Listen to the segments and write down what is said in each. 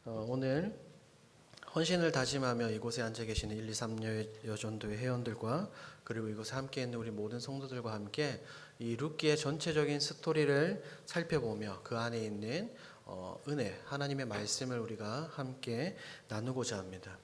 오늘 헌신을 다짐하며 이곳에 앉아 계시는 1, 2, 3여 여전도의 회원들과 그리고 이곳에 함께 있는 우리 모든 성도들과 함께 이 룻기의 전체적인 스토리를 살펴보며 그 안에 있는 은혜, 하나님의 말씀을 우리가 함께 나누고자 합니다.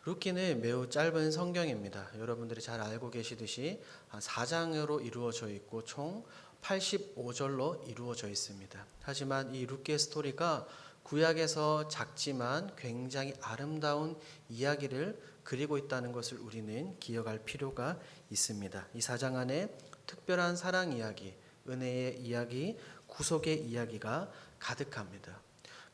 룻기는 매우 짧은 성경입니다. 여러분들이 잘 알고 계시듯이 4장으로 이루어져 있고 총 85절로 이루어져 있습니다. 하지만 이 룻기의 스토리가 구약에서 작지만 굉장히 아름다운 이야기를 그리고 있다는 것을 우리는 기억할 필요가 있습니다. 이 4장 안에 특별한 사랑 이야기, 은혜의 이야기, 구속의 이야기가 가득합니다.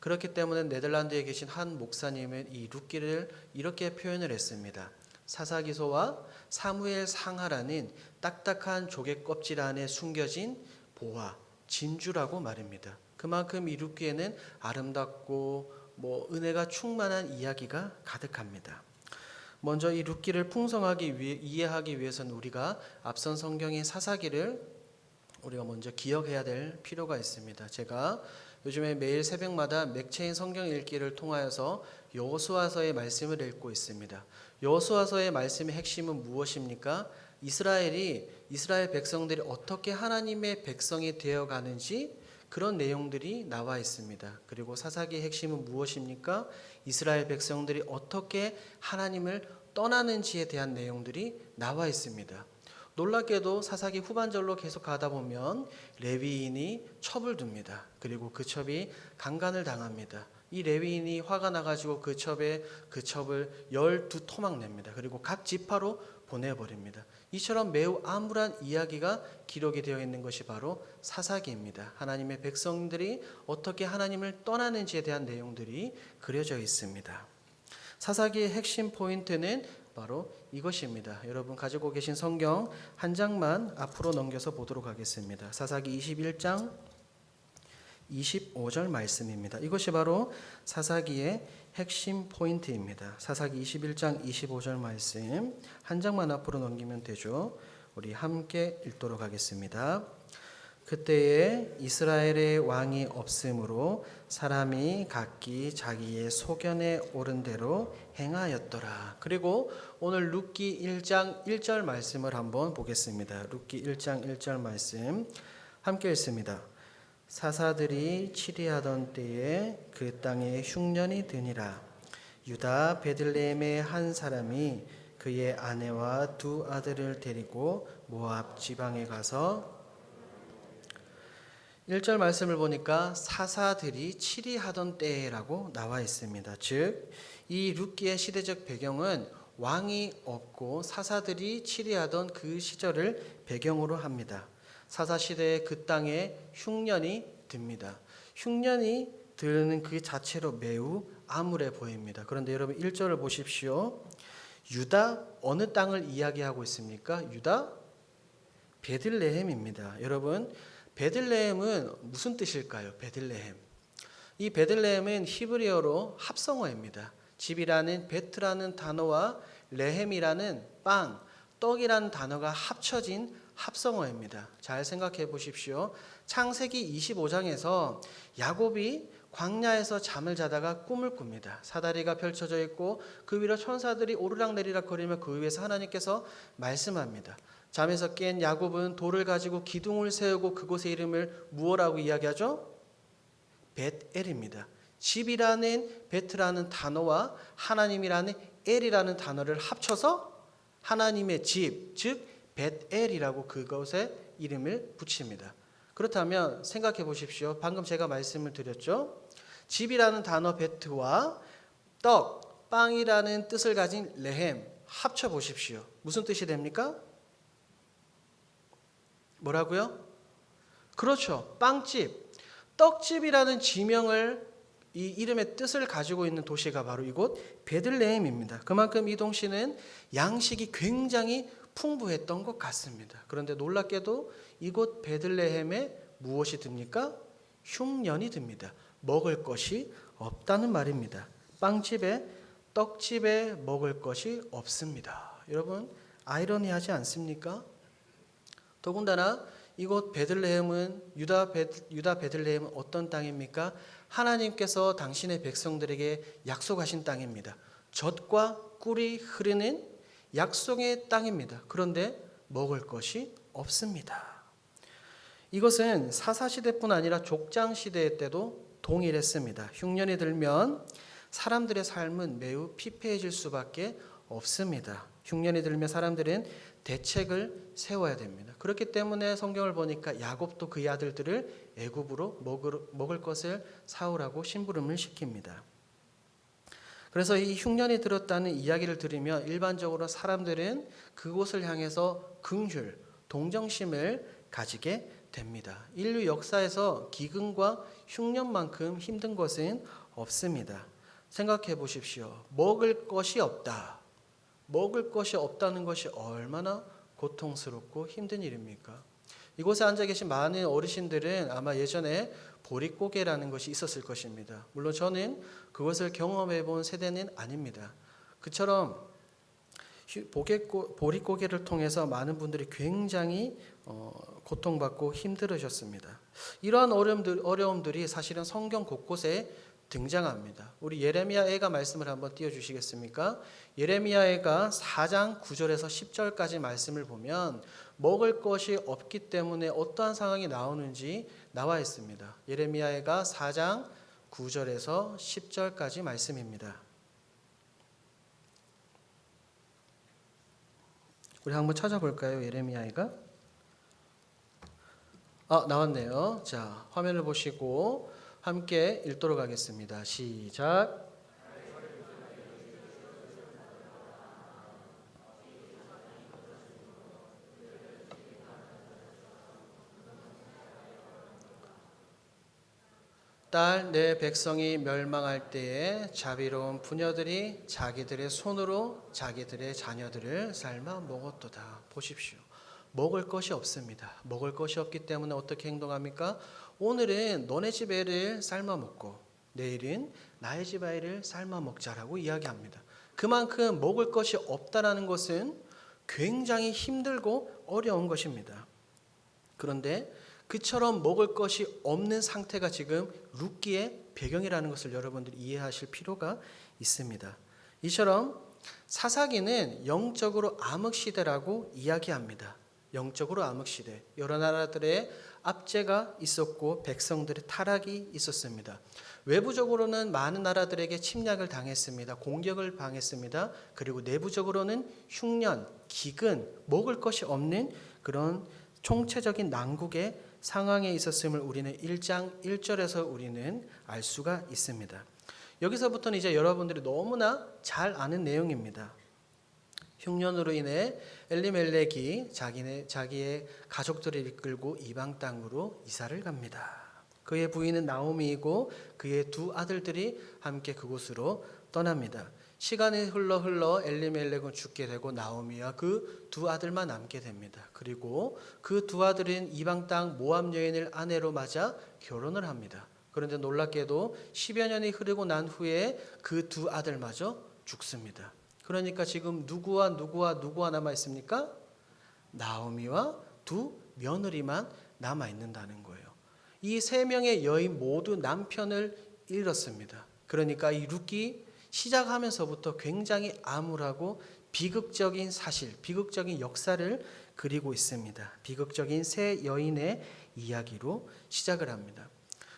그렇기 때문에 네덜란드에 계신 한 목사님은 이 룻기를 이렇게 표현을 했습니다. 사사기소와 사무엘 상하라는 딱딱한 조개 껍질 안에 숨겨진 보화, 진주라고 말입니다. 그만큼 이 룻기에는 아름답고 은혜가 충만한 이야기가 가득합니다. 먼저 이 룻기를 풍성하게 이해하기 위해서는 우리가 앞선 성경의 사사기를 우리가 먼저 기억해야 될 필요가 있습니다. 제가 요즘에 매일 새벽마다 맥체인 성경 읽기를 통하여서 여호수아서의 말씀을 읽고 있습니다. 여호수아서의 말씀의 핵심은 무엇입니까? 이스라엘 백성들이 어떻게 하나님의 백성이 되어가는지 그런 내용들이 나와 있습니다. 그리고 사사기의 핵심은 무엇입니까? 이스라엘 백성들이 어떻게 하나님을 떠나는지에 대한 내용들이 나와 있습니다. 놀랍게도 사사기 후반절로 계속 가다 보면 레위인이 첩을 둡니다. 그리고 그 첩이 강간을 당합니다. 이 레위인이 화가 나가지고 그 첩을 12토막 냅니다. 그리고 각 지파로 보내버립니다. 이처럼 매우 암울한 이야기가 기록이 되어 있는 것이 바로 사사기입니다. 하나님의 백성들이 어떻게 하나님을 떠나는지에 대한 내용들이 그려져 있습니다. 사사기의 핵심 포인트는 바로 이것입니다. 여러분 가지고 계신 성경 한 장만 앞으로 넘겨서 보도록 하겠습니다. 사사기 21장 25절 말씀입니다. 이것이 바로 사사기의 핵심 포인트입니다. 사사기 21장 25절 말씀 한 장만 앞으로 넘기면 되죠. 우리 함께 읽도록 하겠습니다. 그때에 이스라엘의 왕이 없으므로 사람이 각기 자기의 소견에 오른 대로 행하였더라. 그리고 오늘 룻기 1장 1절 말씀을 한번 보겠습니다. 룻기 1장 1절 말씀 함께 읽습니다. 사사들이 치리하던 때에 그 땅에 흉년이 드니라. 유다 베들레헴의 한 사람이 그의 아내와 두 아들을 데리고 모압 지방에 가서 1절 말씀을 보니까 사사들이 치리하던 때라고 나와 있습니다. 즉, 이 룻기의 시대적 배경은 왕이 없고 사사들이 치리하던 그 시절을 배경으로 합니다. 사사시대에 그 땅에 흉년이 듭니다. 흉년이 드는 그 자체로 매우 암울해 보입니다. 그런데 여러분 1절을 보십시오. 유다 어느 땅을 이야기하고 있습니까? 유다 베들레헴입니다. 여러분 베들레헴은 무슨 뜻일까요? 베들레헴. 이 베들레헴은 히브리어로 합성어입니다. 집이라는 베트라는 단어와 레헴이라는 빵, 떡이라는 단어가 합쳐진 합성어입니다. 잘 생각해 보십시오. 창세기 25장에서 야곱이 광야에서 잠을 자다가 꿈을 꿉니다. 사다리가 펼쳐져 있고 그 위로 천사들이 오르락내리락 거리며 그 위에서 하나님께서 말씀합니다. 잠에서 깬 야곱은 돌을 가지고 기둥을 세우고 그곳의 이름을 무엇라고 이야기하죠? 벳엘입니다. 집이라는 베트라는 단어와 하나님이라는 엘이라는 단어를 합쳐서 하나님의 집, 즉 벳엘이라고 그것에 이름을 붙입니다. 그렇다면 생각해 보십시오. 방금 제가 말씀을 드렸죠. 집이라는 단어 베트와 떡, 빵이라는 뜻을 가진 레헴 합쳐 보십시오. 무슨 뜻이 됩니까? 뭐라고요? 그렇죠. 빵집, 떡집이라는 지명을 이 이름의 뜻을 가지고 있는 도시가 바로 이곳 베들레헴입니다. 그만큼 이 도시는 양식이 굉장히 풍부했던 것 같습니다. 그런데 놀랍게도 이곳 베들레헴에 무엇이 듭니까? 흉년이 듭니다. 먹을 것이 없다는 말입니다. 빵집에 떡집에 먹을 것이 없습니다. 여러분 아이러니하지 않습니까? 더군다나 이곳 베들레헴은 유다 베들레헴은 어떤 땅입니까? 하나님께서 당신의 백성들에게 약속하신 땅입니다. 젖과 꿀이 흐르는 약속의 땅입니다. 그런데 먹을 것이 없습니다. 이것은 사사시대뿐 아니라 족장시대 때도 동일했습니다. 흉년이 들면 사람들의 삶은 매우 피폐해질 수밖에 없습니다. 흉년이 들면 사람들은 대책을 세워야 됩니다. 그렇기 때문에 성경을 보니까 야곱도 그의 아들들을 애굽으로 먹을 것을 사오라고 심부름을 시킵니다. 그래서 이 흉년이 들었다는 이야기를 들으면 일반적으로 사람들은 그곳을 향해서 긍휼, 동정심을 가지게 됩니다. 인류 역사에서 기근과 흉년만큼 힘든 것은 없습니다. 생각해 보십시오. 먹을 것이 없다. 먹을 것이 없다는 것이 얼마나 고통스럽고 힘든 일입니까? 이곳에 앉아 계신 많은 어르신들은 아마 예전에 보릿고개라는 것이 있었을 것입니다. 물론 저는 그것을 경험해 본 세대는 아닙니다. 그처럼 보릿고개를 통해서 많은 분들이 굉장히 고통받고 힘들으셨습니다. 이러한 어려움들이 사실은 성경 곳곳에 등장합니다. 우리 예레미야애가 말씀을 한번 띄워주시겠습니까? 예레미야애가 4장 9절에서 10절까지 말씀을 보면 먹을 것이 없기 때문에 어떠한 상황이 나오는지 나와 있습니다. 예레미야애가 4장 9절에서 10절까지 말씀입니다. 우리 한번 찾아볼까요? 예레미야애가 나왔네요. 자, 화면을 보시고 함께 읽도록 하겠습니다. 시작. 딸 내 백성이 멸망할 때에 자비로운 부녀들이 자기들의 손으로 자기들의 자녀들을 삶아 먹었도다. 보십시오. 먹을 것이 없습니다. 먹을 것이 없기 때문에 어떻게 행동합니까? 오늘은 너네 집 애를 삶아 먹고 내일은 나의 집 아이를 삶아 먹자라고 이야기합니다. 그만큼 먹을 것이 없다라는 것은 굉장히 힘들고 어려운 것입니다. 그런데 그처럼 먹을 것이 없는 상태가 지금 룻기의 배경이라는 것을 여러분들이 이해하실 필요가 있습니다. 이처럼 사사기는 영적으로 암흑시대라고 이야기합니다. 영적으로 암흑시대. 여러 나라들의 압제가 있었고 백성들의 타락이 있었습니다. 외부적으로는 많은 나라들에게 침략을 당했습니다. 공격을 당했습니다. 그리고 내부적으로는 흉년, 기근, 먹을 것이 없는 그런 총체적인 난국의 상황에 있었음을 우리는 1장 1절에서 우리는 알 수가 있습니다. 여기서부터는 이제 여러분들이 너무나 잘 아는 내용입니다. 흉년으로 인해 엘리멜렉이 자기의 가족들을 이끌고 이방 땅으로 이사를 갑니다. 그의 부인은 나오미이고 그의 두 아들들이 함께 그곳으로 떠납니다. 시간이 흘러 엘리멜렉은 죽게 되고 나오미와 그 두 아들만 남게 됩니다. 그리고 그 두 아들은 이방 땅 모압 여인을 아내로 맞아 결혼을 합니다. 그런데 놀랍게도 10여 년이 흐르고 난 후에 그 두 아들마저 죽습니다. 그러니까 지금 누구와 남아 있습니까? 나오미와 두 며느리만 남아 있는다는 거예요. 이 세 명의 여인 모두 남편을 잃었습니다. 그러니까 이 룻기 시작하면서부터 굉장히 암울하고 비극적인 사실, 비극적인 역사를 그리고 있습니다. 비극적인 세 여인의 이야기로 시작을 합니다.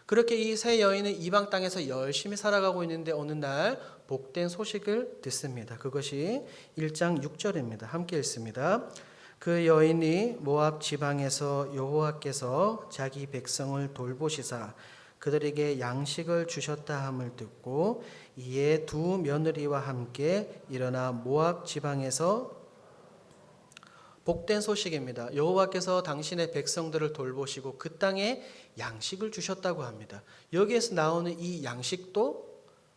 그렇게 이 세 여인은 이방 땅에서 열심히 살아가고 있는데 어느 날 복된 소식을 듣습니다. 그것이 1장 6절입니다. 함께 읽습니다. 그 여인이 모압 지방에서 여호와께서 자기 백성을 돌보시사 그들에게 양식을 주셨다 함을 듣고 이에 두 며느리와 함께 일어나 모압 지방에서 복된 소식입니다. 여호와께서 당신의 백성들을 돌보시고 그 땅에 양식을 주셨다고 합니다. 여기에서 나오는 이 양식도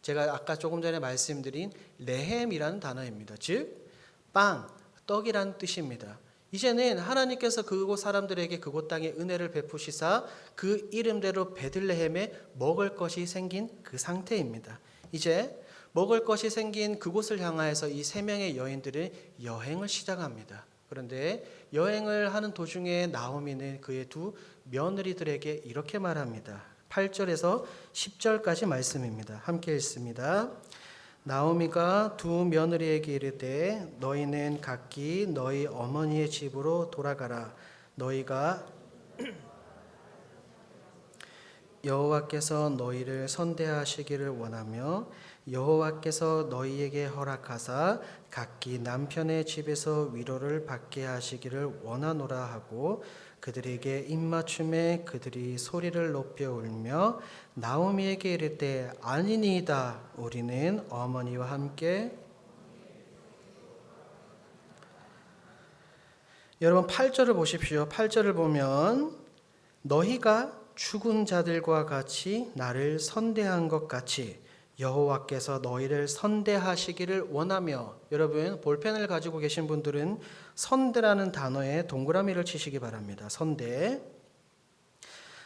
제가 아까 조금 전에 말씀드린 레헴이라는 단어입니다. 즉 빵, 떡이라는 뜻입니다. 이제는 하나님께서 그곳 사람들에게 그곳 땅에 은혜를 베푸시사 그 이름대로 베들레헴에 먹을 것이 생긴 그 상태입니다. 이제 먹을 것이 생긴 그곳을 향하여서 이 세 명의 여인들은 여행을 시작합니다. 그런데 여행을 하는 도중에 나오미는 그의 두 며느리들에게 이렇게 말합니다. 8절에서 10절까지 말씀입니다. 함께 읽습니다. 나오미가 두 며느리에게 이르되 너희는 각기 너희 어머니의 집으로 돌아가라. 너희가 여호와께서 너희를 선대하시기를 원하며 여호와께서 너희에게 허락하사 각기 남편의 집에서 위로를 받게 하시기를 원하노라 하고 그들에게 입맞춤에 그들이 소리를 높여 울며 나오미에게 이르되 아니니이다 우리는 어머니와 함께. 여러분 8절을 보십시오. 8절을 보면 너희가 죽은 자들과 같이 나를 선대한 것 같이 여호와께서 너희를 선대하시기를 원하며, 여러분 볼펜을 가지고 계신 분들은 선대라는 단어에 동그라미를 치시기 바랍니다. 선대.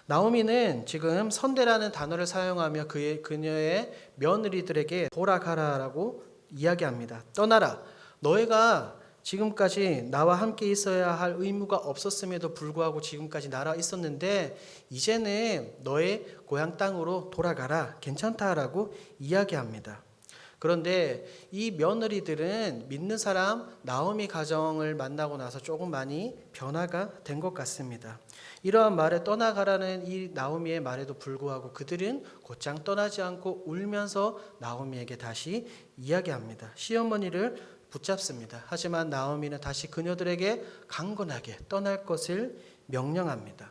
나오미는 지금 선대라는 단어를 사용하며 그녀의 며느리들에게 돌아가라라고 이야기합니다. 떠나라. 너희가 지금까지 나와 함께 있어야 할 의무가 없었음에도 불구하고 지금까지 나라 있었는데 이제는 너의 고향 땅으로 돌아가라. 괜찮다라고 이야기합니다. 그런데 이 며느리들은 믿는 사람 나오미 가정을 만나고 나서 조금 많이 변화가 된 것 같습니다. 이러한 말에 떠나가라는 이 나오미의 말에도 불구하고 그들은 곧장 떠나지 않고 울면서 나오미에게 다시 이야기합니다. 시어머니를 붙잡습니다. 하지만 나오미는 다시 그녀들에게 강건하게 떠날 것을 명령합니다.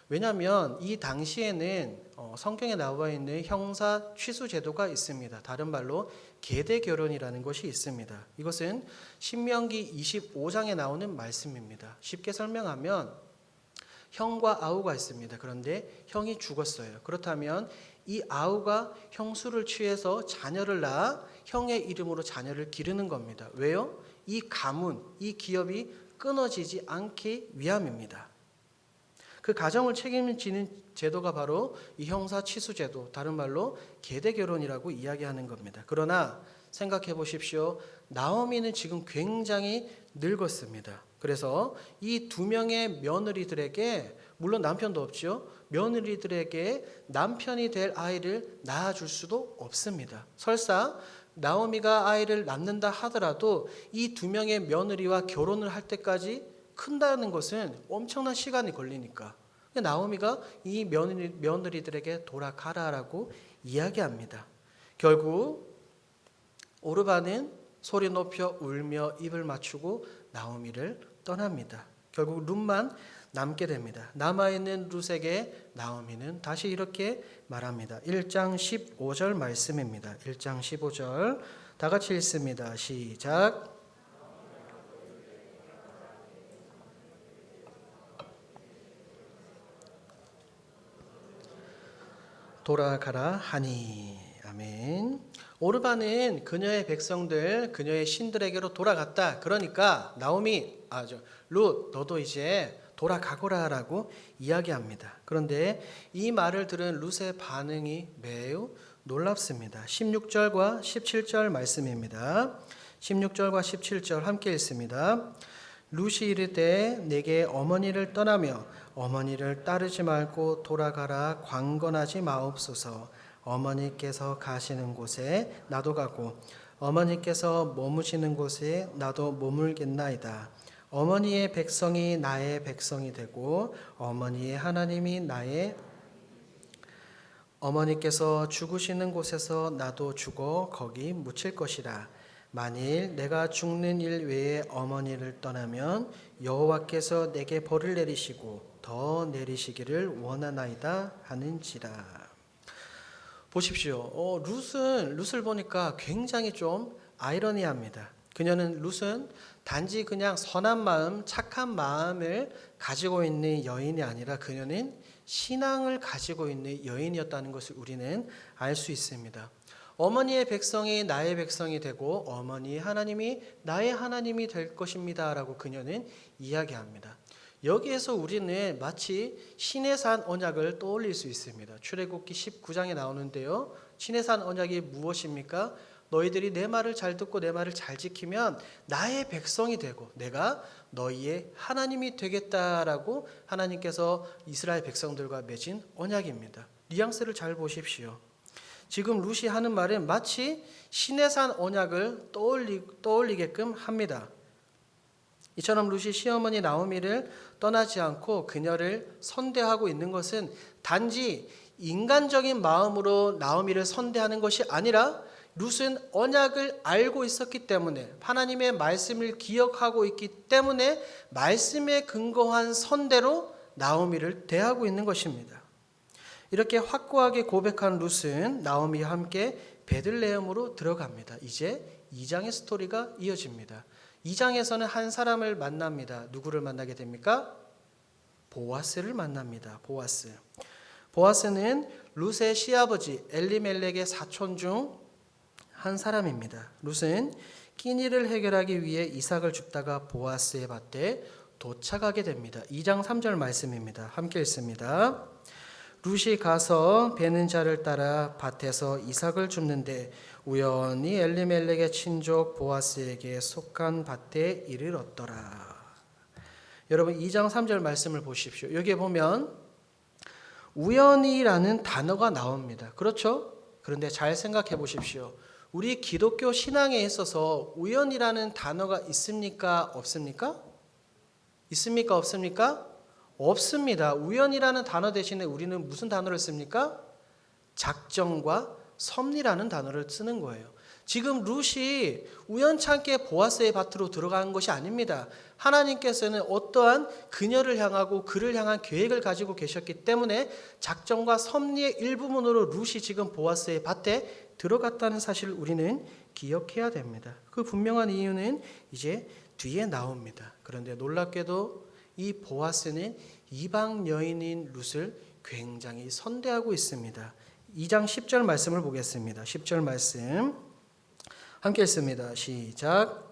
왜냐하면 이 당시에는 성경에 나와 있는 형사 취수 제도가 있습니다. 다른 말로 계대 결혼이라는 것이 있습니다. 이것은 신명기 25장에 나오는 말씀입니다. 쉽게 설명하면 형과 아우가 있습니다. 그런데 형이 죽었어요. 그렇다면 이 아우가 형수를 취해서 자녀를 낳아 형의 이름으로 자녀를 기르는 겁니다. 왜요? 이 가문, 이 기업이 끊어지지 않기 위함입니다. 그 가정을 책임지는 제도가 바로 이 형사 취수 제도, 다른 말로 계대 결혼이라고 이야기하는 겁니다. 그러나 생각해 보십시오. 나오미는 지금 굉장히 늙었습니다. 그래서 이 두 명의 며느리들에게, 물론 남편도 없죠. 며느리들에게 남편이 될 아이를 낳아줄 수도 없습니다. 설사 나오미가 아이를 낳는다 하더라도 이 두 명의 며느리와 결혼을 할 때까지 큰다는 것은 엄청난 시간이 걸리니까 나오미가 이 며느리들에게 돌아가라라고 이야기합니다. 결국 오르바는 소리 높여 울며 입을 맞추고 나오미를 떠납니다. 결국 룻만 남게 됩니다. 남아있는 룻에게 나오미는 다시 이렇게 말합니다. 1장 15절 말씀입니다. 1장 15절 다 같이 읽습니다. 시작. 돌아가라 하니. 아멘. 오르바는 그녀의 백성들, 그녀의 신들에게로 돌아갔다. 그러니까 나오미, 룻, 너도 이제 돌아가거라라고 이야기합니다. 그런데 이 말을 들은 룻의 반응이 매우 놀랍습니다. 16절과 17절 말씀입니다. 16절과 17절 함께 읽습니다. 룻이 이르되 내게 어머니를 떠나며 어머니를 따르지 말고 돌아가라. 강건하지 마옵소서. 어머니께서 가시는 곳에 나도 가고 어머니께서 머무시는 곳에 나도 머물겠나이다. 어머니의 백성이 나의 백성이 되고 어머니의 하나님이 나의, 어머니께서 죽으시는 곳에서 나도 죽어 거기 묻힐 것이라. 만일 내가 죽는 일 외에 어머니를 떠나면 여호와께서 내게 벌을 내리시고 더 내리시기를 원하나이다 하는지라. 보십시오. 룻을 보니까 굉장히 좀 아이러니합니다. 룻은 단지 그냥 선한 마음, 착한 마음을 가지고 있는 여인이 아니라 그녀는 신앙을 가지고 있는 여인이었다는 것을 우리는 알 수 있습니다. 어머니의 백성이 나의 백성이 되고 어머니의 하나님이 나의 하나님이 될 것입니다 라고 그녀는 이야기합니다. 여기에서 우리는 마치 시내산 언약을 떠올릴 수 있습니다. 출애굽기 19장에 나오는데요. 시내산 언약이 무엇입니까? 너희들이 내 말을 잘 듣고 내 말을 잘 지키면 나의 백성이 되고 내가 너희의 하나님이 되겠다라고 하나님께서 이스라엘 백성들과 맺은 언약입니다. 뉘앙스를 잘 보십시오. 지금 룻이 하는 말은 마치 시내산 언약을 떠올리게끔 합니다. 이처럼 룻이 시어머니 나오미를 떠나지 않고 그녀를 선대하고 있는 것은 단지 인간적인 마음으로 나오미를 선대하는 것이 아니라 룻은 언약을 알고 있었기 때문에, 하나님의 말씀을 기억하고 있기 때문에 말씀에 근거한 선대로 나오미를 대하고 있는 것입니다. 이렇게 확고하게 고백한 룻은 나오미와 함께 베들레헴으로 들어갑니다. 이제 2장의 스토리가 이어집니다. 2장에서는 한 사람을 만납니다. 누구를 만나게 됩니까? 보아스를 만납니다. 보아스는 룻의 시아버지 엘리멜렉의 사촌 중 한 사람입니다. 룻은 끼니를 해결하기 위해 이삭을 줍다가 보아스의 밭에 도착하게 됩니다. 2장 3절 말씀입니다. 함께 읽습니다. 룻이 가서 베는 자를 따라 밭에서 이삭을 줍는데 우연히 엘리멜렉의 친족 보아스에게 속한 밭에 이르렀더라. 여러분 2장 3절 말씀을 보십시오. 여기에 보면 우연히라는 단어가 나옵니다. 그렇죠? 그런데 잘 생각해 보십시오. 우리 기독교 신앙에 있어서 우연이라는 단어가 있습니까? 없습니까? 있습니까? 없습니까? 없습니다. 우연이라는 단어 대신에 우리는 무슨 단어를 씁니까? 작정과 섭리라는 단어를 쓰는 거예요. 지금 룻이 우연찮게 보아스의 밭으로 들어간 것이 아닙니다. 하나님께서는 어떠한 그녀를 향하고 그를 향한 계획을 가지고 계셨기 때문에 작정과 섭리의 일부분으로 룻이 지금 보아스의 밭에 들어갔다는 사실을 우리는 기억해야 됩니다. 그 분명한 이유는 이제 뒤에 나옵니다. 그런데 놀랍게도 이 보아스는 이방 여인인 룻을 굉장히 선대하고 있습니다. 2장 10절 말씀을 보겠습니다. 10절 말씀 함께 읽습니다. 시작.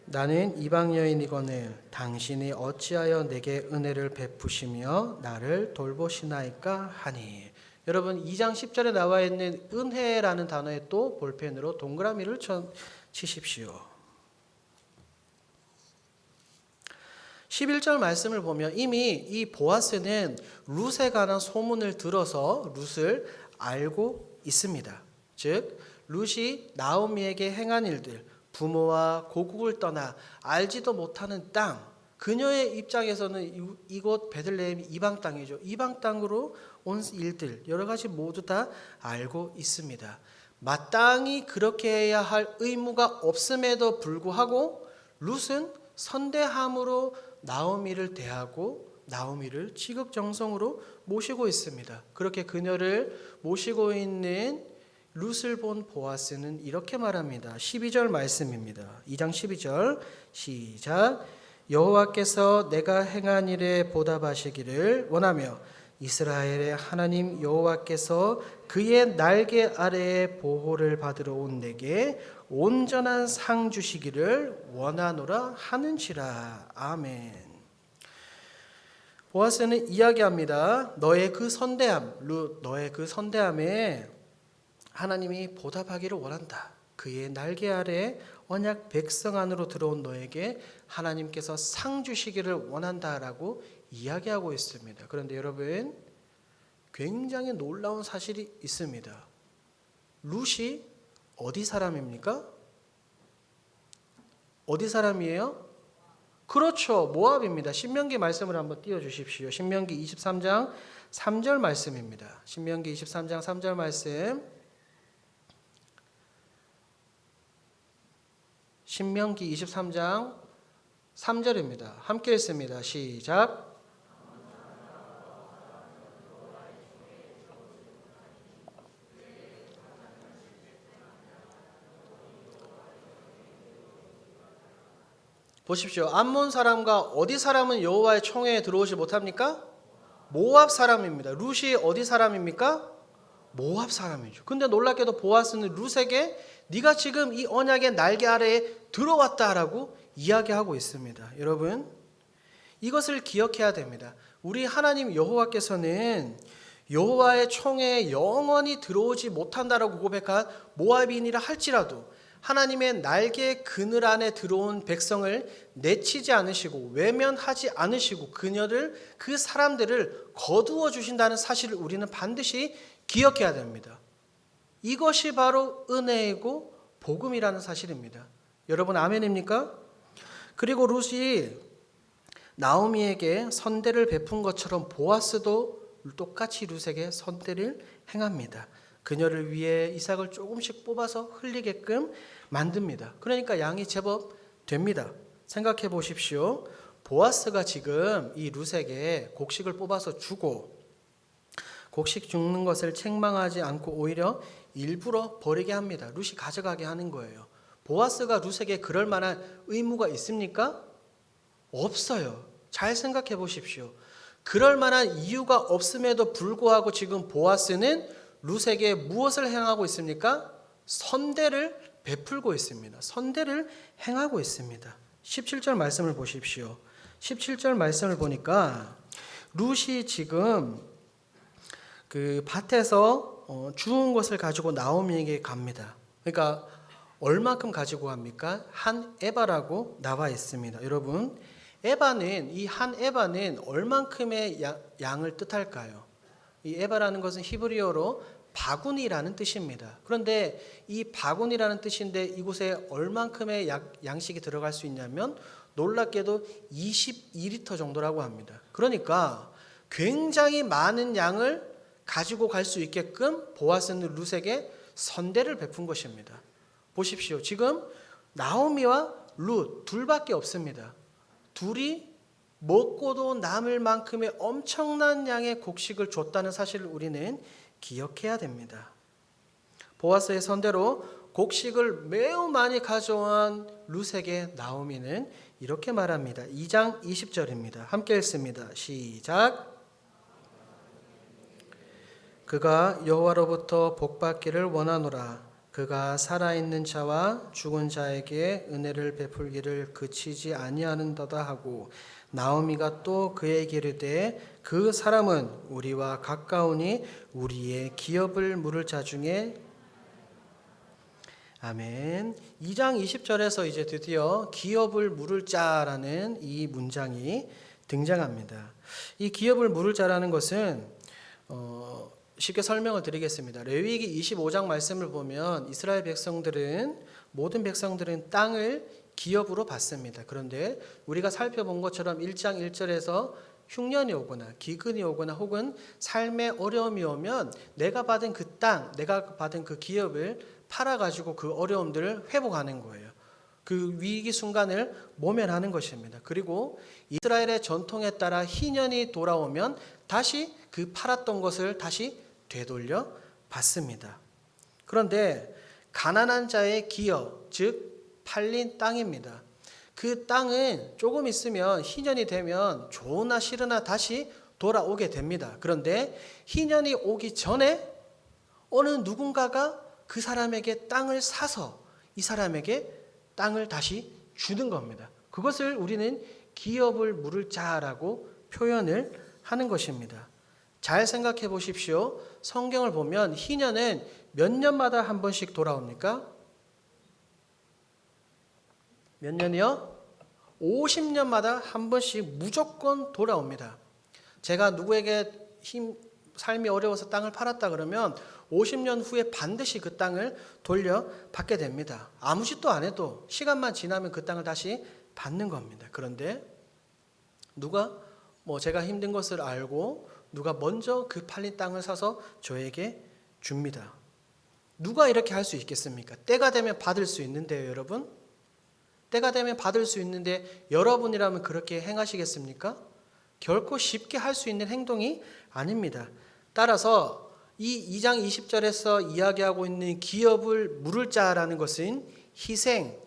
나는 이방 여인이거늘 당신이 어찌하여 내게 은혜를 베푸시며 나를 돌보시나이까 하니. 여러분 2장 10절에 나와 있는 은혜라는 단어에 또 볼펜으로 동그라미를 치십시오. 11절 말씀을 보면 이미 이 보아스는 룻에 관한 소문을 들어서 룻을 알고 있습니다. 즉 룻이 나오미에게 행한 일들, 부모와 고국을 떠나 알지도 못하는 땅, 그녀의 입장에서는 이곳 베들레헴이 이방 땅이죠. 이방 땅으로 온 일들 여러 가지 모두 다 알고 있습니다. 마땅히 그렇게 해야 할 의무가 없음에도 불구하고 룻은 선대함으로 나오미를 대하고 나오미를 지극정성으로 모시고 있습니다. 그렇게 그녀를 모시고 있는 룻을 본 보아스는 이렇게 말합니다. 12절 말씀입니다. 2장 12절 시작. 여호와께서 내가 행한 일에 보답하시기를 원하며 이스라엘의 하나님 여호와께서 그의 날개 아래에 보호를 받으러 온 내게 온전한 상 주시기를 원하노라 하는지라. 아멘. 보아스는 이야기합니다. 너의 그 선대함, 룻, 너의 그 선대함에 하나님이 보답하기를 원한다. 그의 날개 아래 언약 백성 안으로 들어온 너에게 하나님께서 상 주시기를 원한다라고 이야기하고 있습니다. 그런데 여러분 굉장히 놀라운 사실이 있습니다. 룻이 어디 사람입니까? 어디 사람이에요? 그렇죠. 모압입니다. 신명기 말씀을 한번 띄워주십시오. 신명기 23장 3절 말씀입니다. 신명기 23장 3절 말씀. 신명기 23장 3절입니다. 함께 읽습니다. 시작. 보십시오. 암몬 사람과 어디 사람은 여호와의 총회에 들어오지 못합니까? 모압 사람입니다. 룻이 어디 사람입니까? 모압 사람이죠. 근데 놀랍게도 보아스는 룻에게 네가 지금 이 언약의 날개 아래에 들어왔다라고 이야기하고 있습니다. 여러분 이것을 기억해야 됩니다. 우리 하나님 여호와께서는 여호와의 총회에 영원히 들어오지 못한다라고 고백한 모압인이라 할지라도 하나님의 날개 그늘 안에 들어온 백성을 내치지 않으시고 외면하지 않으시고 그 사람들을 거두어 주신다는 사실을 우리는 반드시 기억해야 됩니다. 이것이 바로 은혜이고 복음이라는 사실입니다. 여러분 아멘입니까? 그리고 룻이 나오미에게 선대를 베푼 것처럼 보아스도 똑같이 룻에게 선대를 행합니다. 그녀를 위해 이삭을 조금씩 뽑아서 흘리게끔 만듭니다. 그러니까 양이 제법 됩니다. 생각해 보십시오. 보아스가 지금 이 룻에게 곡식을 뽑아서 주고 곡식 줍는 것을 책망하지 않고 오히려 일부러 버리게 합니다. 룻이 가져가게 하는 거예요. 보아스가 룻에게 그럴 만한 의무가 있습니까? 없어요. 잘 생각해 보십시오. 그럴 만한 이유가 없음에도 불구하고 지금 보아스는 룻에게 무엇을 행하고 있습니까? 선대를 베풀고 있습니다. 선대를 행하고 있습니다. 17절 말씀을 보십시오. 17절 말씀을 보니까 룻이 지금 그 밭에서 주운 것을 가지고 나오미에게 갑니다. 그러니까 얼마큼 가지고 갑니까? 한 에바라고 나와 있습니다. 여러분, 이 한 에바는 얼만큼의 양을 뜻할까요? 이 에바라는 것은 히브리어로 바구니라는 뜻입니다. 그런데 이 바구니라는 뜻인데 이곳에 얼만큼의 양식이 들어갈 수 있냐면 놀랍게도 22리터 정도라고 합니다. 그러니까 굉장히 많은 양을 가지고 갈 수 있게끔 보아스는 룻에게 선대를 베푼 것입니다. 보십시오. 지금 나오미와 룻 둘밖에 없습니다. 둘이 먹고도 남을 만큼의 엄청난 양의 곡식을 줬다는 사실을 우리는 기억해야 됩니다. 보아스의 선대로 곡식을 매우 많이 가져온 룻에게 나오미는 이렇게 말합니다. 2장 20절입니다. 함께 읽습니다. 시작. 그가 여호와로부터 복받기를 원하노라. 그가 살아있는 자와 죽은 자에게 은혜를 베풀기를 그치지 아니하는도다 하고 나오미가 또 그에게 이르되 그 사람은 우리와 가까우니 우리의 기업을 물을 자 중에 아멘. 2장 20절에서 이제 드디어 기업을 물을 자라는 이 문장이 등장합니다. 이 기업을 물을 자라는 것은 쉽게 설명을 드리겠습니다. 레위기 25장 말씀을 보면 이스라엘 모든 백성들은 땅을 기업으로 받습니다. 그런데 우리가 살펴본 것처럼 1장 1절에서 흉년이 오거나 기근이 오거나 혹은 삶의 어려움이 오면 내가 받은 그 땅, 내가 받은 그 기업을 팔아가지고 그 어려움들을 회복하는 거예요. 그 위기 순간을 모면하는 것입니다. 그리고 이스라엘의 전통에 따라 희년이 돌아오면 다시 그 팔았던 것을 다시 되돌려 받습니다. 그런데 가난한 자의 기업, 즉 팔린 땅입니다. 그 땅은 조금 있으면 희년이 되면 좋으나 싫으나 다시 돌아오게 됩니다. 그런데 희년이 오기 전에 어느 누군가가 그 사람에게 땅을 사서 이 사람에게 땅을 다시 주는 겁니다. 그것을 우리는 기업을 물을 자라고 표현을 하는 것입니다. 잘 생각해 보십시오. 성경을 보면 희년은 몇 년마다 한 번씩 돌아옵니까? 몇 년이요? 50년마다 한 번씩 무조건 돌아옵니다. 제가 누구에게 삶이 어려워서 땅을 팔았다 그러면 50년 후에 반드시 그 땅을 돌려받게 됩니다. 아무 짓도 안 해도 시간만 지나면 그 땅을 다시 받는 겁니다. 그런데 누가 제가 힘든 것을 알고 누가 먼저 그 팔린 땅을 사서 저에게 줍니다. 누가 이렇게 할 수 있겠습니까? 때가 되면 받을 수 있는데요, 여러분. 때가 되면 받을 수 있는데 여러분이라면 그렇게 행하시겠습니까? 결코 쉽게 할 수 있는 행동이 아닙니다. 따라서 이 2장 20절에서 이야기하고 있는 기업을 물을 자라는 것은 희생,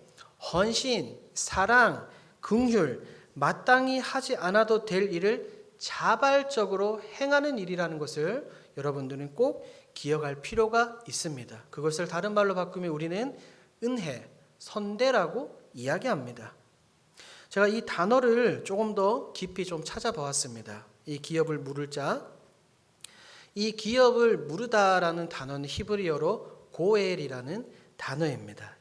헌신, 사랑, 긍휼, 마땅히 하지 않아도 될 일을 자발적으로 행하는 일이라는 것을 여러분들은 꼭 기억할 필요가 있습니다. 그것을 다른 말로 바꾸면 우리는 은혜, 선대라고 이야기합니다. 제가 이 단어를 조금 더 깊이 좀 찾아보았습니다. 이 기업을 물을 자, 이 기업을 무르다라는 단어는 히브리어로 고엘이라는 단어입니다.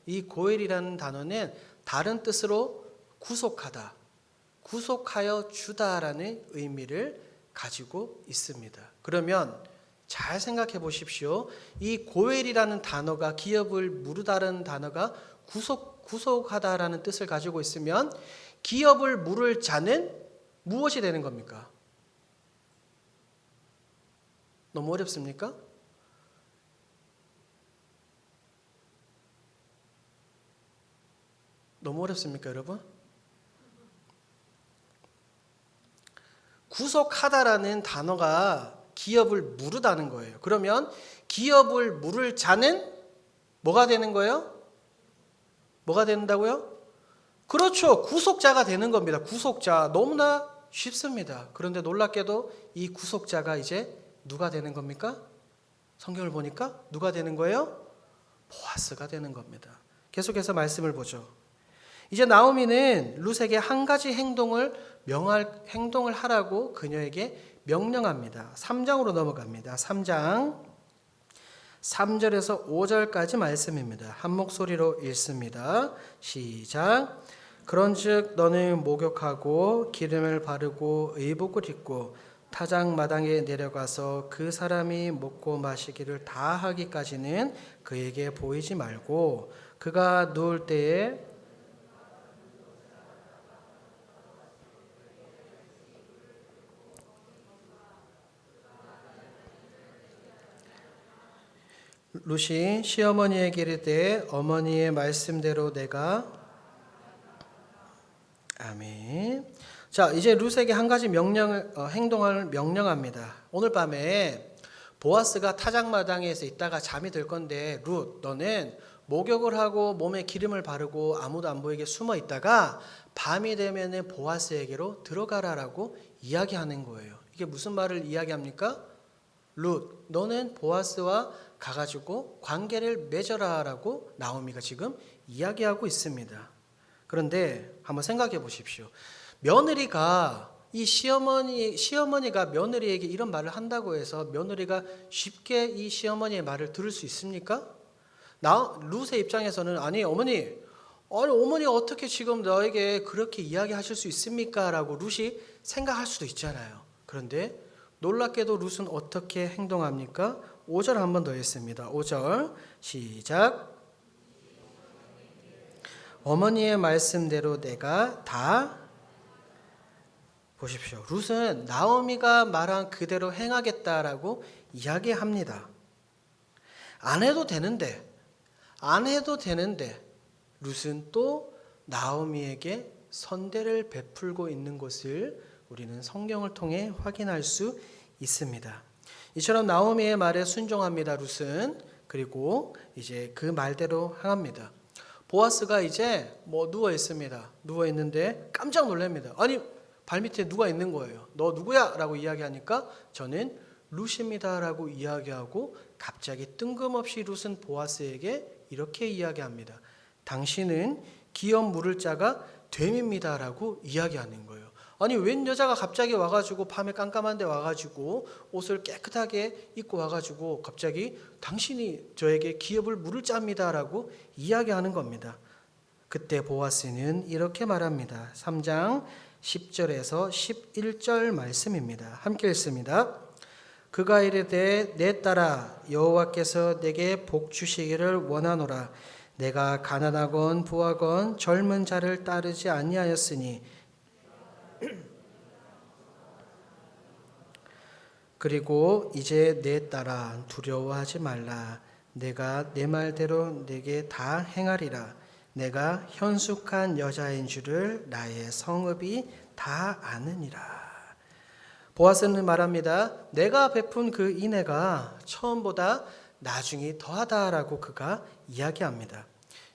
이 고엘이라는 단어는 다른 뜻으로 구속하다, 구속하여 주다라는 의미를 가지고 있습니다. 그러면 잘 생각해 보십시오. 이 고엘이라는 단어가, 기업을 무르다라는 단어가 구속하다라는 뜻을 가지고 있으면 기업을 물을 자는 무엇이 되는 겁니까? 너무 어렵습니까? 너무 어렵습니까, 여러분? 구속하다라는 단어가 기업을 무르다는 거예요. 그러면 기업을 물을 자는 뭐가 되는 거예요? 뭐가 된다고요? 그렇죠. 구속자가 되는 겁니다. 구속자. 너무나 쉽습니다. 그런데 놀랍게도 이 구속자가 이제 누가 되는 겁니까? 성경을 보니까 누가 되는 거예요? 보아스가 되는 겁니다. 계속해서 말씀을 보죠. 이제 나오미는 룻에게 한 가지 행동을 하라고 그녀에게 명령합니다. 3장으로 넘어갑니다. 3장 3절에서 5절까지 말씀입니다. 한 목소리로 읽습니다. 시작. 그런즉 너는 목욕하고 기름을 바르고 의복을 입고 타작 마당에 내려가서 그 사람이 먹고 마시기를 다 하기까지는 그에게 보이지 말고 그가 누울 때에 룻이 시어머니에게 이르되 어머니의 말씀대로 내가 아멘. 자, 이제 룻에게 한 가지 행동을 명령합니다. 오늘 밤에 보아스가 타작마당에서 있다가 잠이 들 건데 룻 너는 목욕을 하고 몸에 기름을 바르고 아무도 안 보이게 숨어 있다가 밤이 되면은 보아스에게로 들어가라라고 이야기하는 거예요. 이게 무슨 말을 이야기합니까? 룻 너는 보아스와 가가지고 관계를 맺어라라고 나오미가 지금 이야기하고 있습니다. 그런데 한번 생각해 보십시오. 며느리가 이 시어머니가 며느리에게 이런 말을 한다고 해서 며느리가 쉽게 이 시어머니의 말을 들을 수 있습니까? 룻의 입장에서는 아니 어머니 어떻게 지금 너에게 그렇게 이야기하실 수 있습니까? 라고 룻이 생각할 수도 있잖아요. 그런데 놀랍게도 룻은 어떻게 행동합니까? 5절 한 번 더 했습니다. 5절 시작. 어머니의 말씀대로 내가 다 보십시오. 룻은 나오미가 말한 그대로 행하겠다라고 이야기합니다. 안 해도 되는데 룻은 또 나오미에게 선대를 베풀고 있는 것을 우리는 성경을 통해 확인할 수 있습니다. 이처럼 나오미의 말에 순종합니다. 룻은. 그리고 이제 그 말대로 행합니다. 보아스가 이제 누워 있습니다. 누워 있는데 깜짝 놀랍니다. 아니 발밑에 누가 있는 거예요. 너 누구야? 라고 이야기하니까 저는 룻입니다 라고 이야기하고 갑자기 뜬금없이 룻은 보아스에게 이렇게 이야기합니다. 당신은 기업 물을 자가 됨입니다 라고 이야기하는 거예요. 아니 웬 여자가 갑자기 와가지고 밤에 깜깜한데 와가지고 옷을 깨끗하게 입고 와가지고 갑자기 당신이 저에게 기업을 물을 자입니다 라고 이야기하는 겁니다. 그때 보아스는 이렇게 말합니다. 3장 10절에서 11절 말씀입니다. 함께 읽습니다. 그가 이르되 내 딸아 여호와께서 내게 복 주시기를 원하노라. 내가 가난하건 부하건 젊은 자를 따르지 아니하였으니 그리고 이제 내 딸아 두려워하지 말라. 내가 내 말대로 내게 다 행하리라. 내가 현숙한 여자인 줄을 나의 성읍이 다 아느니라. 보아스는 말합니다. 내가 베푼 그 인애가 처음보다 나중이 더하다라고 그가 이야기합니다.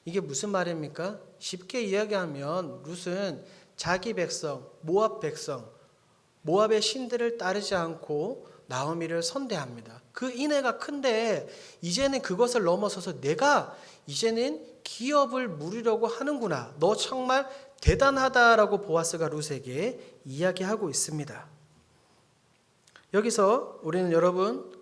이게 무슨 말입니까? 쉽게 이야기하면 룻은 자기 백성, 모압 백성, 모압의 신들을 따르지 않고 나오미를 선대합니다. 그 인애가 큰데 이제는 그것을 넘어서서 내가 이제는 기업을 물으려고 하는구나. 너 정말 대단하다라고 보아스가 룻에게 이야기하고 있습니다. 여기서 우리는 여러분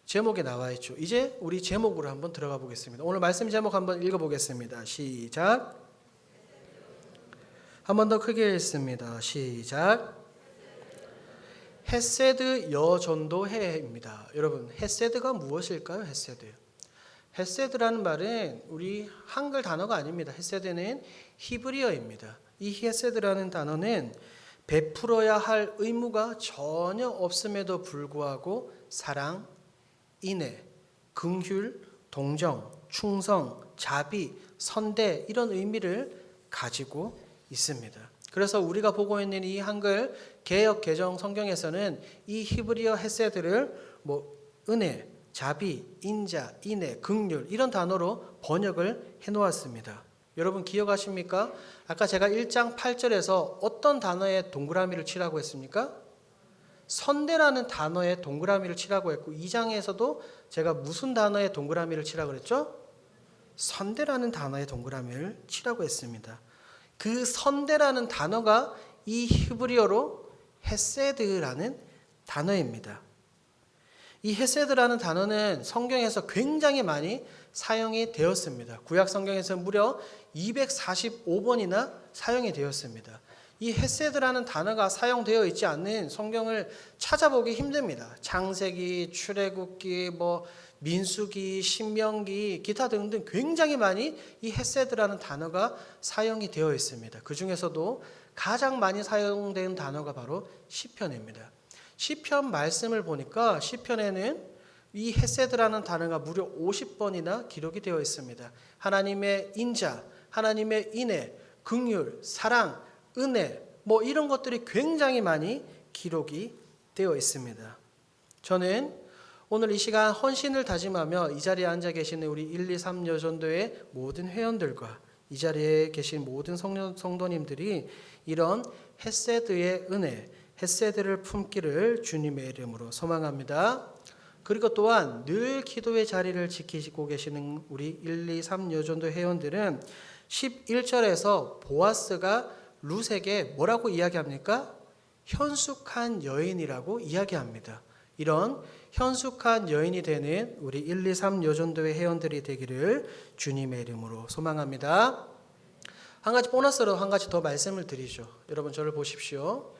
제목에 나와 있죠. 이제 우리 제목으로 한번 들어가 보겠습니다. 오늘 말씀 제목 한번 읽어보겠습니다. 시작. 한 번 더 크게 읽습니다. 시작. 헤세드 여전도회입니다. 여러분, 헤세드가 무엇일까요? 헤세드라는 말은 우리 한글 단어가 아닙니다. 헤세드는 히브리어입니다. 이 헤세드라는 단어는 베풀어야 할 의무가 전혀 없음에도 불구하고 사랑, 인애, 긍휼, 동정, 충성, 자비, 선대 이런 의미를 가지고 있습니다. 그래서 우리가 보고 있는 이 한글 개역 개정 성경에서는 이 히브리어 헤세드를 은혜, 자비, 인자, 인애, 긍휼 이런 단어로 번역을 해놓았습니다. 여러분 기억하십니까? 아까 제가 1장 8절에서 어떤 단어에 동그라미를 치라고 했습니까? 선대라는 단어에 동그라미를 치라고 했고 2장에서도 제가 무슨 단어에 동그라미를 치라고 그랬죠? 선대라는 단어에 동그라미를 치라고 했습니다. 그 선대라는 단어가 이 히브리어로 헤세드라는 단어입니다. 이 헤세드라는 단어는 성경에서 굉장히 많이 사용이 되었습니다. 구약 성경에서 무려 245번이나 사용이 되었습니다. 이 헤세드라는 단어가 사용되어 있지 않는 성경을 찾아보기 힘듭니다. 창세기, 출애굽기, 민수기, 신명기, 기타 등등 굉장히 많이 이 헤세드라는 단어가 사용이 되어 있습니다. 그 중에서도 가장 많이 사용된 단어가 바로 시편입니다. 시편 말씀을 보니까 시편에는 이 헤세드라는 단어가 무려 50번이나 기록이 되어 있습니다. 하나님의 인자, 하나님의 인애, 긍휼, 사랑, 은혜 이런 것들이 굉장히 많이 기록이 되어 있습니다. 저는 오늘 이 시간 헌신을 다짐하며 이 자리에 앉아 계시는 우리 123 여전도의 모든 회원들과 이 자리에 계신 모든 성도님들이 이런 헤세드의 은혜, 헤세드를 품기를 주님의 이름으로 소망합니다. 그리고 또한 늘 기도의 자리를 지키고 계시는 우리 123 여전도 회원들은 11절에서 보아스가 룻에게 뭐라고 이야기합니까? 현숙한 여인이라고 이야기합니다. 이런 현숙한 여인이 되는 우리 123 여전도의 회원들이 되기를 주님의 이름으로 소망합니다. 한 가지 보너스로 한 가지 더 말씀을 드리죠. 여러분 저를 보십시오.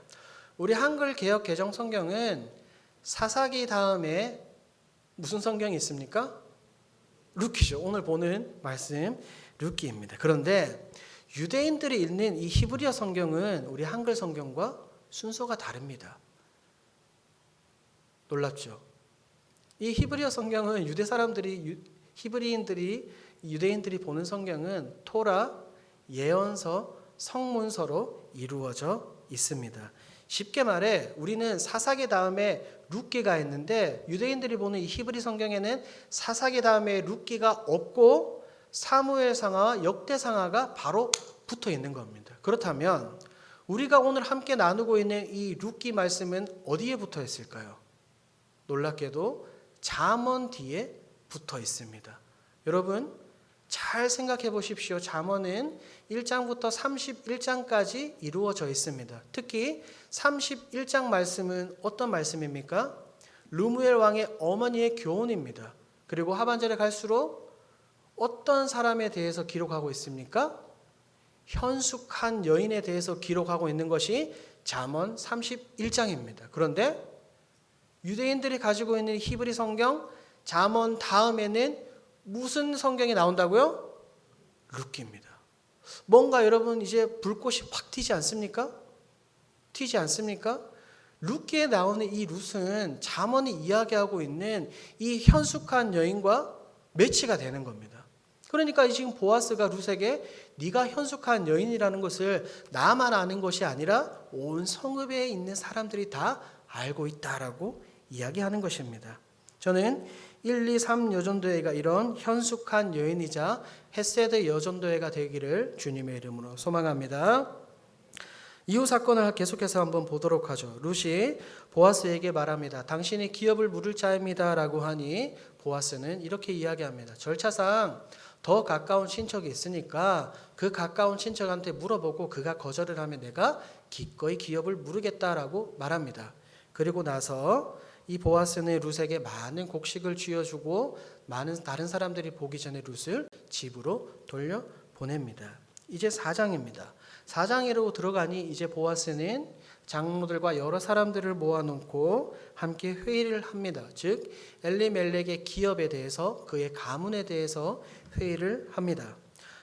우리 한글 개역 개정 성경은 사사기 다음에 무슨 성경이 있습니까? 룻기죠. 오늘 보는 말씀 룻기입니다. 그런데 유대인들이 읽는 이 히브리어 성경은 우리 한글 성경과 순서가 다릅니다. 놀랍죠? 이 히브리어 성경은 유대인들이 보는 성경은 토라, 예언서, 성문서로 이루어져 있습니다. 쉽게 말해 우리는 사사기 다음에 룻기가 있는데 유대인들이 보는 이 히브리 성경에는 사사기 다음에 룻기가 없고 사무엘상하와 역대상하가 바로 붙어 있는 겁니다. 그렇다면 우리가 오늘 함께 나누고 있는 이 룻기 말씀은 어디에 붙어 있을까요? 놀랍게도 잠언 뒤에 붙어 있습니다. 여러분 잘 생각해 보십시오. 잠언은 1장부터 31장까지 이루어져 있습니다. 특히 31장 말씀은 어떤 말씀입니까? 르무엘 왕의 어머니의 교훈입니다. 그리고 하반절에 갈수록 어떤 사람에 대해서 기록하고 있습니까? 현숙한 여인에 대해서 기록하고 있는 것이 잠언 31장입니다. 그런데 유대인들이 가지고 있는 히브리 성경 잠언 다음에는 무슨 성경이 나온다고요? 룻기입니다. 뭔가 여러분 이제 불꽃이 확 튀지 않습니까? 튀지 않습니까? 룻기에 나오는 이 룻은 잠언이 이야기하고 있는 이 현숙한 여인과 매치가 되는 겁니다. 그러니까 지금 보아스가 룻에게 네가 현숙한 여인이라는 것을 나만 아는 것이 아니라 온 성읍에 있는 사람들이 다 알고 있다라고 이야기하는 것입니다. 저는 1, 2, 3 여전도회가 이런 현숙한 여인이자 헤세드 여전도회가 되기를 주님의 이름으로 소망합니다. 이후 사건을 계속해서 한번 보도록 하죠. 룻이 보아스에게 말합니다. 당신이 기업을 물을 자입니다 라고 하니 보아스는 이렇게 이야기합니다. 절차상 더 가까운 친척이 있으니까 그 가까운 친척한테 물어보고 그가 거절을 하면 내가 기꺼이 기업을 물으겠다라고 말합니다. 그리고 나서 이 보아스는 룻에게 많은 곡식을 쥐어주고 많은 다른 사람들이 보기 전에 룻을 집으로 돌려 보냅니다. 이제 4장입니다. 4장으로 들어가니 이제 보아스는 장로들과 여러 사람들을 모아놓고 함께 회의를 합니다. 즉 엘리멜렉의 기업에 대해서, 그의 가문에 대해서 회의를 합니다.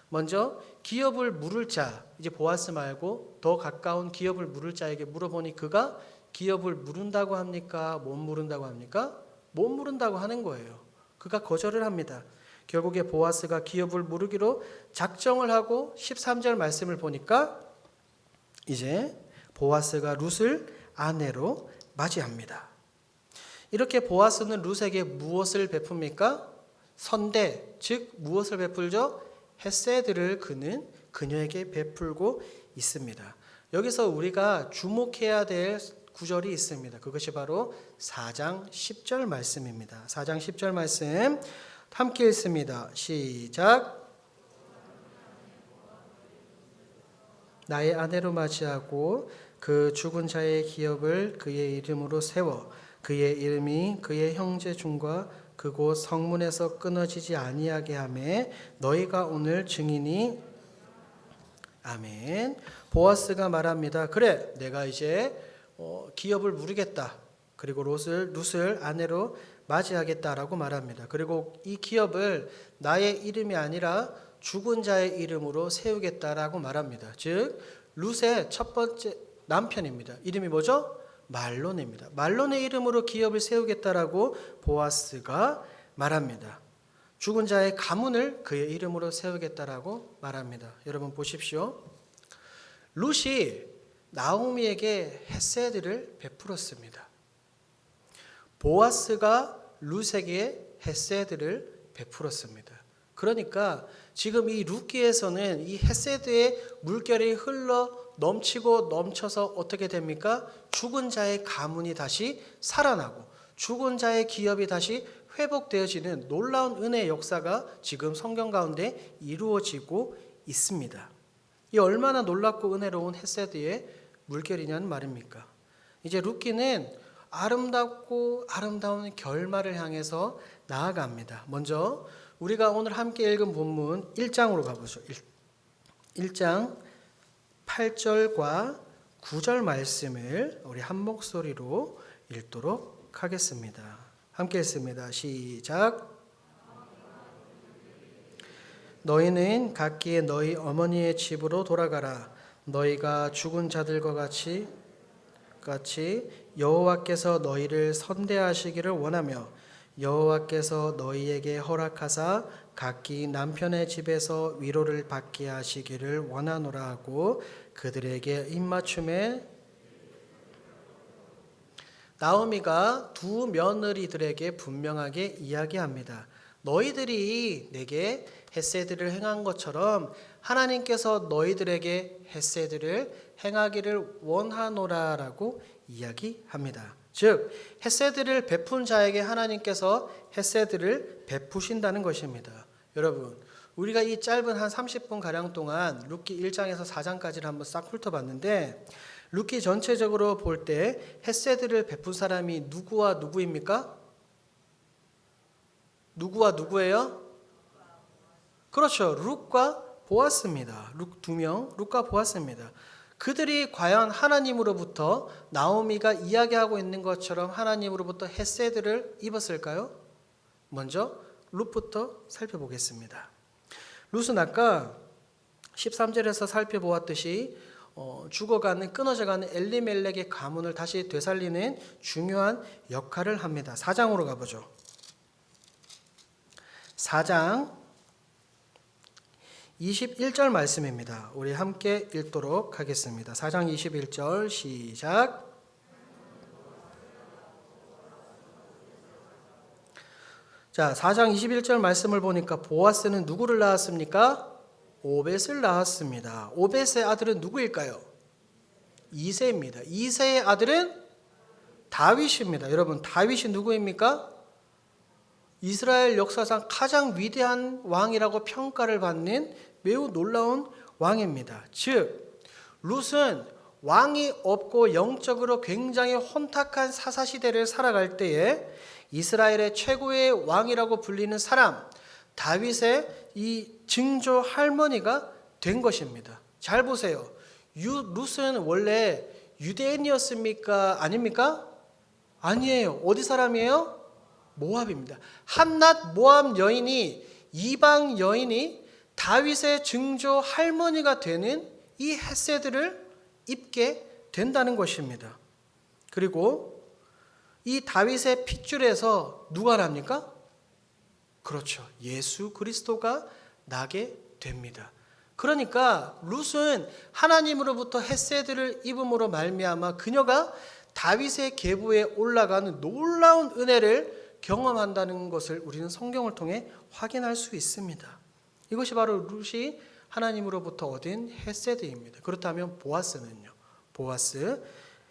먼저 기업을 물을 자, 이제 보아스 말고 더 가까운 기업을 물을 자에게 물어보니 그가 기업을 물은다고 합니까? 못 물은다고 합니까? 못 물은다고 하는 거예요. 그가 거절을 합니다. 결국에 보아스가 기업을 물으기로 작정을 하고 13절 말씀을 보니까 이제 보아스가 룻을 아내로 맞이합니다. 이렇게 보아스는 룻에게 무엇을 베풉니까? 선대, 즉 무엇을 베풀죠? 헤세드를 그는 그녀에게 베풀고 있습니다. 여기서 우리가 주목해야 될 구절이 있습니다. 그것이 바로 4장 10절 말씀입니다. 4장 10절 말씀 함께 읽습니다. 시작. 나의 아내로 맞이하고 그 죽은 자의 기업을 그의 이름으로 세워 그의 이름이 그의 형제 중과 그곳 성문에서 끊어지지 아니하게 하매 너희가 오늘 증인이. 아멘. 보아스가 말합니다. 그래, 내가 이제 기업을 물으겠다. 그리고 룻을 아내로 맞이하겠다라고 말합니다. 그리고 이 기업을 나의 이름이 아니라 죽은 자의 이름으로 세우겠다라고 말합니다. 즉 룻의 첫 번째 남편입니다. 이름이 뭐죠? 말론입니다. 말론의 이름으로 기업을 세우겠다라고 보아스가 말합니다. 죽은 자의 가문을 그의 이름으로 세우겠다라고 말합니다. 여러분 보십시오. 룻이 나오미에게 헤세드를 베풀었습니다. 보아스가 룻에게 헤세드를 베풀었습니다. 그러니까 지금 이 룻기에서는 이 헤세드의 물결이 흘러 넘치고 넘쳐서 어떻게 됩니까? 죽은 자의 가문이 다시 살아나고 죽은 자의 기업이 다시 회복되어지는 놀라운 은혜의 역사가 지금 성경 가운데 이루어지고 있습니다. 이 얼마나 놀랍고 은혜로운 헤세드의 물결이냐는 말입니까? 이제 룻기는 아름답고 아름다운 결말을 향해서 나아갑니다. 먼저 우리가 오늘 함께 읽은 본문 1장으로 가보죠. 1장 8절과 9절 말씀을 우리 한 목소리로 읽도록 하겠습니다. 함께 읽습니다. 시작. 너희는 각기 너희 어머니의 집으로 돌아가라. 너희가 죽은 자들과 같이 여호와께서 너희를 선대하시기를 원하며 여호와께서 너희에게 허락하사 각기 남편의 집에서 위로를 받게 하시기를 원하노라 하고 그들에게 입맞춤에 나오미가 두 며느리들에게 분명하게 이야기합니다. 너희들이 내게 헤세드를 행한 것처럼 하나님께서 너희들에게 헤세드를 행하기를 원하노라라고 이야기합니다. 즉 헤세드를 베푼 자에게 하나님께서 헤세드를 베푸신다는 것입니다. 여러분, 우리가 이 짧은 한 30분 가량 동안 룻기 1장에서 4장까지를 한번 싹 훑어봤는데 룻기 전체적으로 볼 때 헤세드를 베푼 사람이 누구와 누구입니까? 누구와 누구예요? 그렇죠. 룻과 보아스입니다. 룻 두 명, 룻과 보아스입니다. 그들이 과연 하나님으로부터 나오미가 이야기하고 있는 것처럼 하나님으로부터 헤세드를 입었을까요? 먼저 룻부터 살펴보겠습니다. 룻은 아까 13절에서 살펴보았듯이 죽어가는 끊어져가는 엘리멜렉의 가문을 다시 되살리는 중요한 역할을 합니다. 4장으로 가보죠. 4장 21절 말씀입니다. 우리 함께 읽도록 하겠습니다. 4장 21절 시작. 자, 4장 21절 말씀을 보니까 보아스는 누구를 낳았습니까? 오벳을 낳았습니다. 오벳의 아들은 누구일까요? 이새입니다. 이새의 아들은 다윗입니다. 여러분, 다윗이 누구입니까? 이스라엘 역사상 가장 위대한 왕이라고 평가를 받는 매우 놀라운 왕입니다. 즉 룻은 왕이 없고 영적으로 굉장히 혼탁한 사사시대를 살아갈 때에 이스라엘의 최고의 왕이라고 불리는 사람 다윗의 이 증조 할머니가 된 것입니다. 잘 보세요. 룻은 원래 유대인이었습니까? 아닙니까? 아니에요. 어디 사람이에요? 모압입니다. 한낱 모압 여인이, 이방 여인이 다윗의 증조 할머니가 되는 이 헤세드를 입게 된다는 것입니다. 그리고 이 다윗의 핏줄에서 누가 납니까? 그렇죠. 예수 그리스도가 나게 됩니다. 그러니까 룻은 하나님으로부터 헤세드를 입음으로 말미암아 그녀가 다윗의 계보에 올라가는 놀라운 은혜를 경험한다는 것을 우리는 성경을 통해 확인할 수 있습니다. 이것이 바로 룻이 하나님으로부터 얻은 헤세드입니다. 그렇다면 보아스는요? 보아스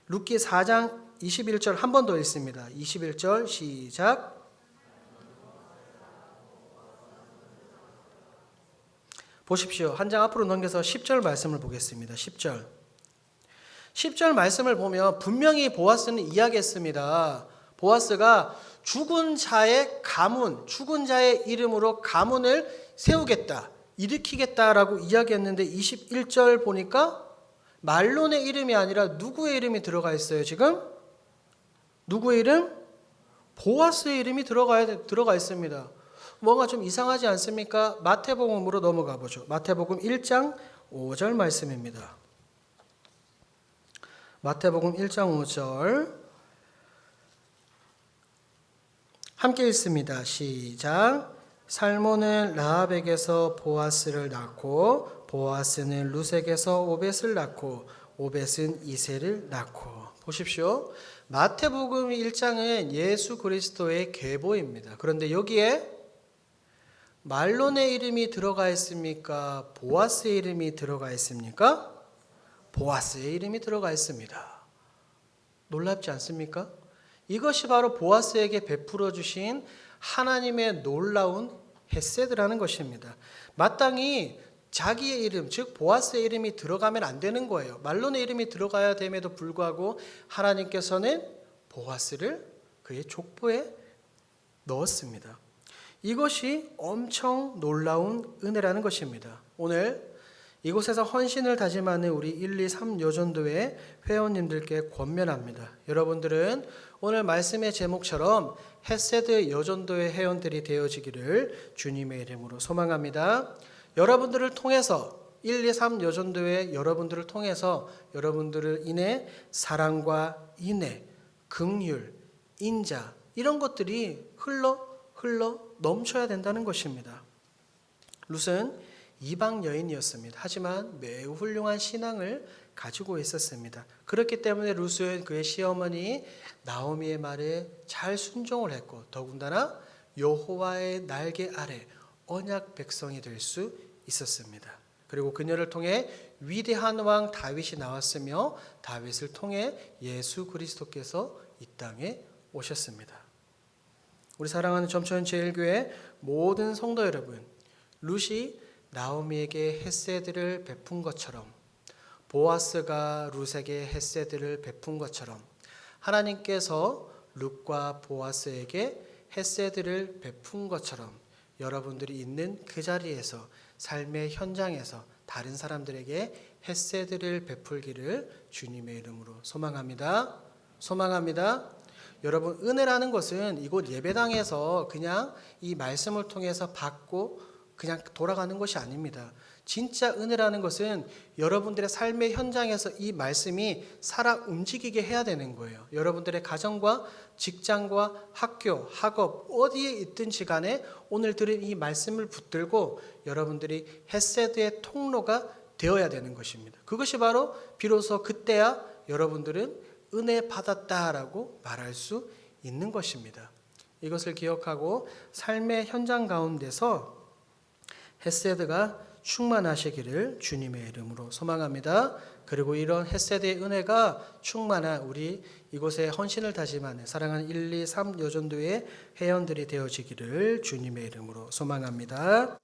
룻기 4장 21절 한 번 더 읽습니다. 21절 시작. 보십시오. 한 장 앞으로 넘겨서 10절 말씀을 보겠습니다. 10절 말씀을 보면 분명히 보아스는 이야기했습니다. 보아스가 죽은 자의 가문, 죽은 자의 이름으로 가문을 세우겠다, 일으키겠다라고 이야기했는데 21절 보니까 말론의 이름이 아니라 누구의 이름이 들어가 있어요? 지금 누구의 이름? 보아스의 이름이 들어가 있습니다. 뭔가 좀 이상하지 않습니까? 마태복음으로 넘어가 보죠. 마태복음 1장 5절 말씀입니다. 마태복음 1장 5절 함께 읽습니다. 시작. 살몬은 라합에게서 보아스를 낳고 보아스는 룻에게서 오벳을 낳고 오벳은 이새를 낳고. 보십시오. 마태복음 1장은 예수 그리스도의 계보입니다. 그런데 여기에 말론의 이름이 들어가 있습니까? 보아스의 이름이 들어가 있습니까? 보아스의 이름이 들어가 있습니다. 놀랍지 않습니까? 이것이 바로 보아스에게 베풀어 주신 하나님의 놀라운 헤세드라는 것입니다. 마땅히 자기의 이름, 즉 보아스의 이름이 들어가면 안 되는 거예요. 말론의 이름이 들어가야 됨에도 불구하고 하나님께서는 보아스를 그의 족보에 넣었습니다. 이것이 엄청 놀라운 은혜라는 것입니다. 오늘 이곳에서 헌신을 다짐하는 우리 1, 2, 3 여전도회 회원님들께 권면합니다. 여러분들은 오늘 말씀의 제목처럼 헤세드 여전도회 회원들이 되어지기를 주님의 이름으로 소망합니다. 여러분들을 통해서 1, 2, 3 여전도회 여러분들을 통해서 여러분들을 인해 사랑과 인애, 긍휼, 인자 이런 것들이 흘러 넘쳐야 된다는 것입니다. 룻은 이방 여인이었습니다. 하지만 매우 훌륭한 신앙을 가지고 있었습니다. 그렇기 때문에 룻은 그의 시어머니 나오미의 말에 잘 순종을 했고 더군다나 여호와의 날개 아래 언약 백성이 될 수 있었습니다. 그리고 그녀를 통해 위대한 왕 다윗이 나왔으며 다윗을 통해 예수 그리스도께서 이 땅에 오셨습니다. 우리 사랑하는 점천 제일교회 모든 성도 여러분, 룻이 나오미에게 헤세드를 베푼 것처럼 보아스가 룻에게 헤세드를 베푼 것처럼 하나님께서 룻과 보아스에게 헤세드를 베푼 것처럼 여러분들이 있는 그 자리에서 삶의 현장에서 다른 사람들에게 헤세드를 베풀기를 주님의 이름으로 소망합니다. 여러분 은혜라는 것은 이곳 예배당에서 그냥 이 말씀을 통해서 받고 그냥 돌아가는 것이 아닙니다. 진짜 은혜라는 것은 여러분들의 삶의 현장에서 이 말씀이 살아 움직이게 해야 되는 거예요. 여러분들의 가정과 직장과 학교, 학업 어디에 있든지 간에 오늘 들은 이 말씀을 붙들고 여러분들이 헤세드의 통로가 되어야 되는 것입니다. 그것이 바로 비로소 그때야 여러분들은 은혜 받았다라고 말할 수 있는 것입니다. 이것을 기억하고 삶의 현장 가운데서 헤세드가 충만하시기를 주님의 이름으로 소망합니다. 그리고 이런 헤세드의 은혜가 충만한 우리 이곳에 헌신을 다짐하는 사랑하는 1, 2, 3 여전도의 회원들이 되어지기를 주님의 이름으로 소망합니다.